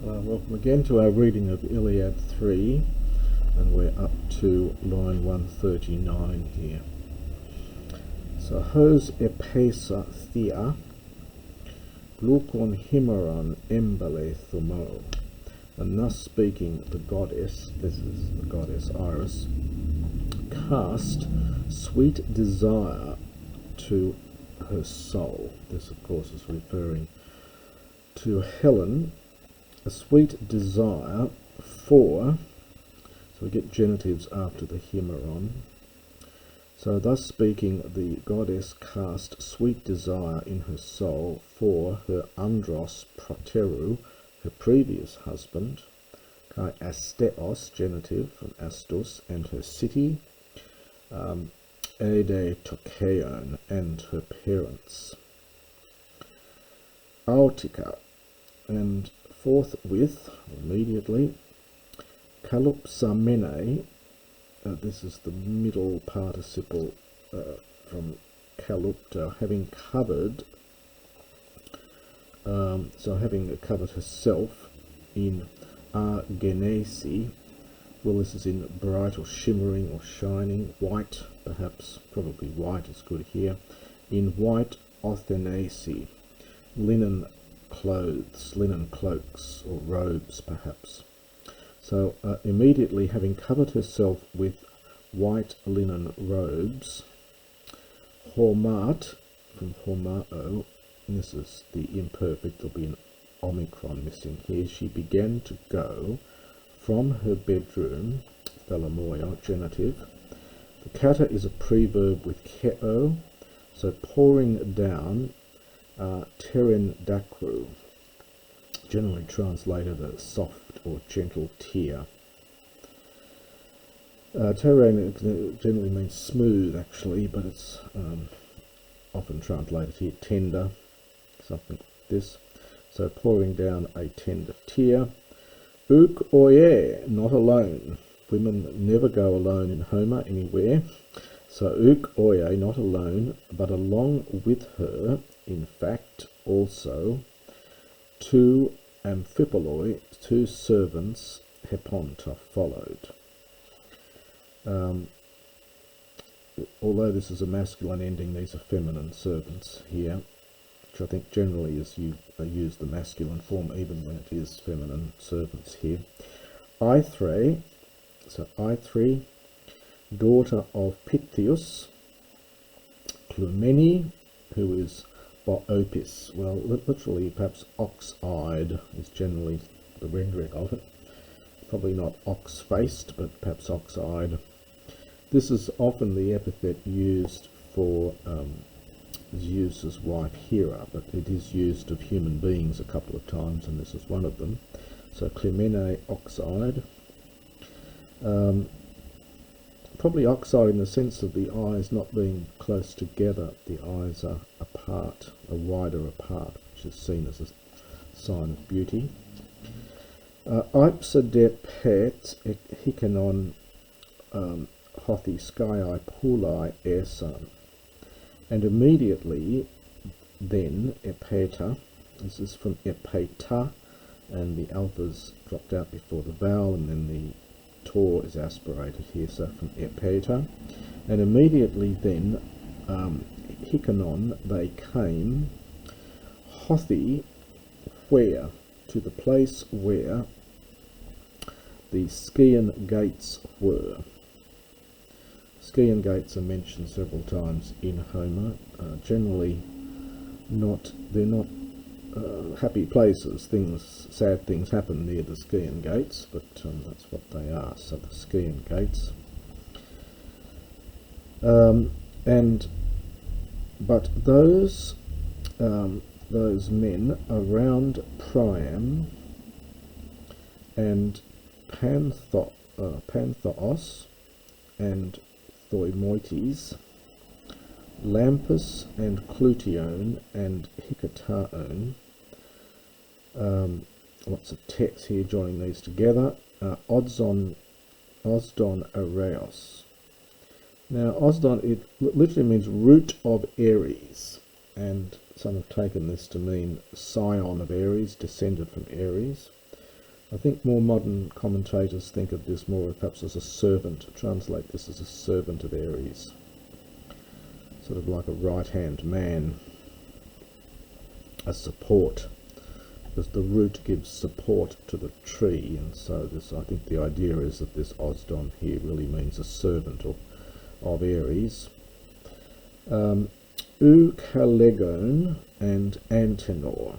Welcome again to our reading of Iliad 3, and we're up to line 139 here. So, hos epesa thea, glukon himeron embele thumo. And thus speaking, the goddess, this is the goddess Iris, cast sweet desire to her soul. This, of course, is referring to Helen, a sweet desire for, so we get genitives after the himeron. So thus speaking, the goddess cast sweet desire in her soul for her andros proteru, her previous husband, kai asteos, genitive from astus, and her city, ede tokeon, and her parents. Autica, and forthwith, immediately, kalupsamene, this is the middle participle from kalupta, having covered, so having covered herself in argenesi, well, this is in bright or shimmering or shining, white, perhaps, probably white is good here, in white othenesi, linen clothes, linen cloaks or robes perhaps. So immediately having covered herself with white linen robes, hormat, from hormao, and this is the imperfect, there'll be an omicron missing here, she began to go from her bedroom, thalamoia, genitive. The kata is a preverb with keo, so pouring down, teren dakru, generally translated as soft or gentle tear. Teren generally means smooth actually, but it's often translated here tender, something like this. So pouring down a tender tear. Uk oye, not alone. Women never go alone in Homer anywhere. So uk oye, not alone, but along with her, in fact, also, two amphipoloi, two servants, heponta, followed. Although this is a masculine ending, these are feminine servants here, which I think generally is use the masculine form even when it is feminine servants here. Aithre, so Aithre, daughter of Pythius, Clumeni, who is Boopis, well, literally perhaps ox-eyed is generally the rendering of it. Probably not ox-faced, but perhaps ox-eyed. This is often the epithet used for, is used as wife hera, but it is used of human beings a couple of times, and this is one of them. So Clemene, ox-eyed. Probably ox-eyed in the sense of the eyes not being close together, the eyes are apart, are wider apart, which is seen as a sign of beauty. Ipsa de pet hikanon hothi Skaian pulai ersan, and immediately then epeta, this is from epeta, and the alpha's dropped out before the vowel, and then the tor is aspirated here, so from epeta, and immediately then hikanon, they came, hothi, where, to the place where the Skaian gates were. Skaian gates are mentioned several times in Homer. Generally, they're not happy places. Sad things happen near the Skaian gates, but that's what they are. So the Skaian gates, but those men around Priam and Panthaos and Thoimoites, Lampus and Clution and Hikataon, lots of text here joining these together, Osdon Areos. Now Osdon, it literally means root of Ares, and some have taken this to mean scion of Ares, descended from Ares. I think more modern commentators think of this more perhaps as a servant, translate this as a servant of Ares, sort of like a right-hand man, a support, because the root gives support to the tree, and so this, I think the idea is that this Osdon here really means a servant of Ares. Eucalegon and Antenor.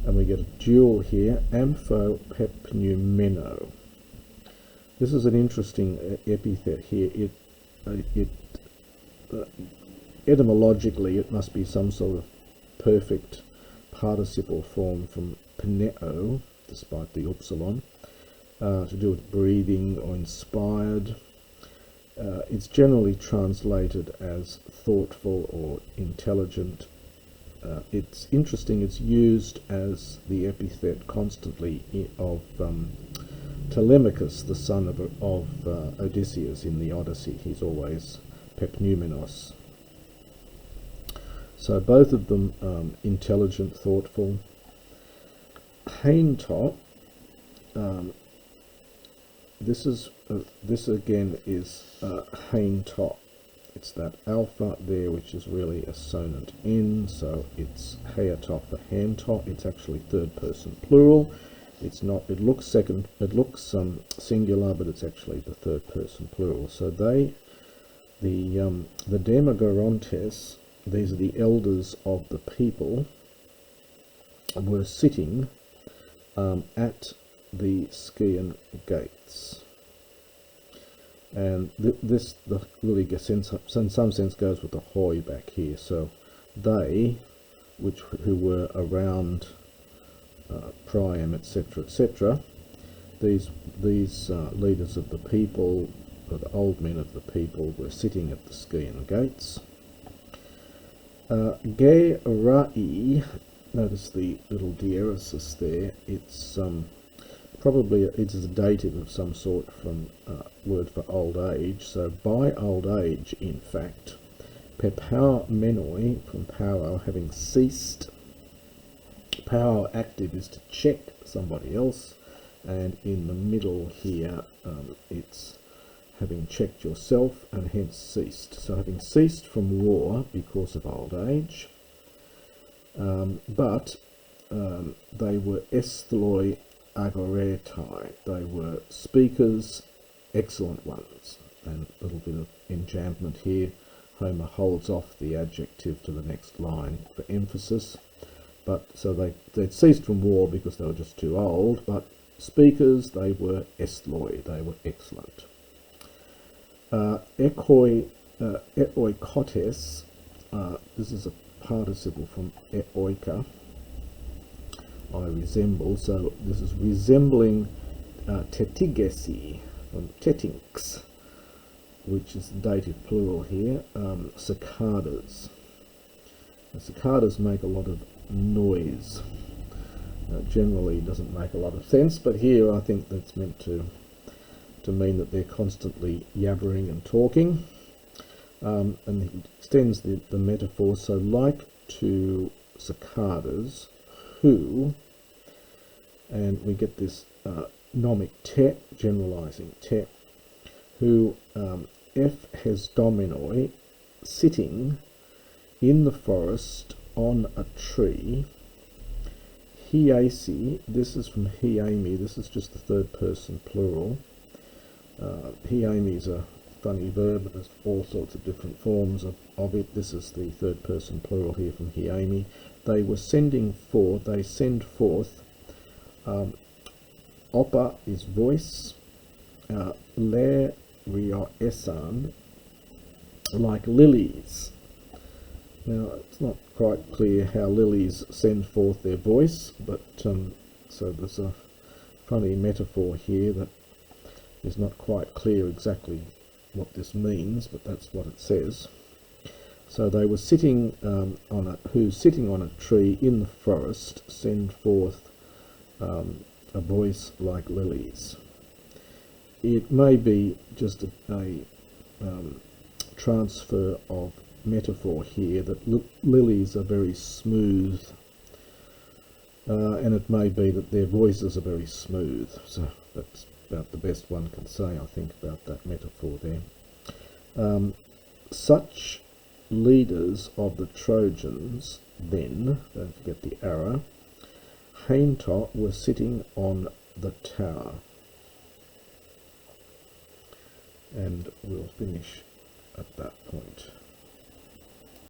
And we get a dual here, amphopepneumeno. This is an interesting epithet here. Etymologically, it must be some sort of perfect participle form from pneo, despite the upsilon, to do with breathing or inspired. It's generally translated as thoughtful or intelligent. It's interesting, it's used as the epithet constantly of Telemachus, the son of Odysseus in the Odyssey. He's always pepnumenos. So both of them intelligent, thoughtful. Hainto, this again is hainto. It's that alpha there, which is really a sonant in, so it's heato for hanto. It's actually third person plural. It's not. It looks singular, but it's actually the third person plural. So the Demagorontes, these are the elders of the people, were sitting at the Skaian gates. And this really gets in some sense goes with the hoi back here. So they, who were around Priam, etc., etc., these leaders of the people, or the old men of the people, were sitting at the Skaian gates. Gerai, notice the little diaeresis there. It's probably it's a dative of some sort from word for old age. So by old age, in fact, pepau menoi, from powwow, having ceased. Powwow active is to check somebody else, and in the middle here it's having checked yourself and hence ceased. So having ceased from war because of old age, but they were esthloi agoretai, they were speakers, excellent ones. And a little bit of enjambment here. Homer holds off the adjective to the next line for emphasis. But so they'd ceased from war because they were just too old, but speakers, they were esthloi, they were excellent. Eoikotes, this is a participle from eoika, I resemble, so this is resembling tetigesi from tetinx, which is the dative plural here, cicadas. The cicadas make a lot of noise. Generally doesn't make a lot of sense, but here I think that's meant to mean that they're constantly yabbering and talking. And he extends the metaphor, so like to cicadas, who, and we get this nomic te, generalizing te, who F has dominoi, sitting in the forest on a tree. Hiasi, this is from hiami, this is just the third person plural. Hiami is a funny verb, but there's all sorts of different forms of it. This is the third person plural here from hiami. They were sending forth, they send forth. Opa is voice. Le ria esan, like lilies. Now, it's not quite clear how lilies send forth their voice, but so there's a funny metaphor here that is not quite clear exactly what this means, but that's what it says. So they were sitting sitting on a tree in the forest, send forth a voice like lilies. It may be just a transfer of metaphor here, that lilies are very smooth and it may be that their voices are very smooth. So that's about the best one can say, I think, about that metaphor there. Such leaders of the Trojans then, don't forget the arrow, Hainta were sitting on the tower. And we'll finish at that point.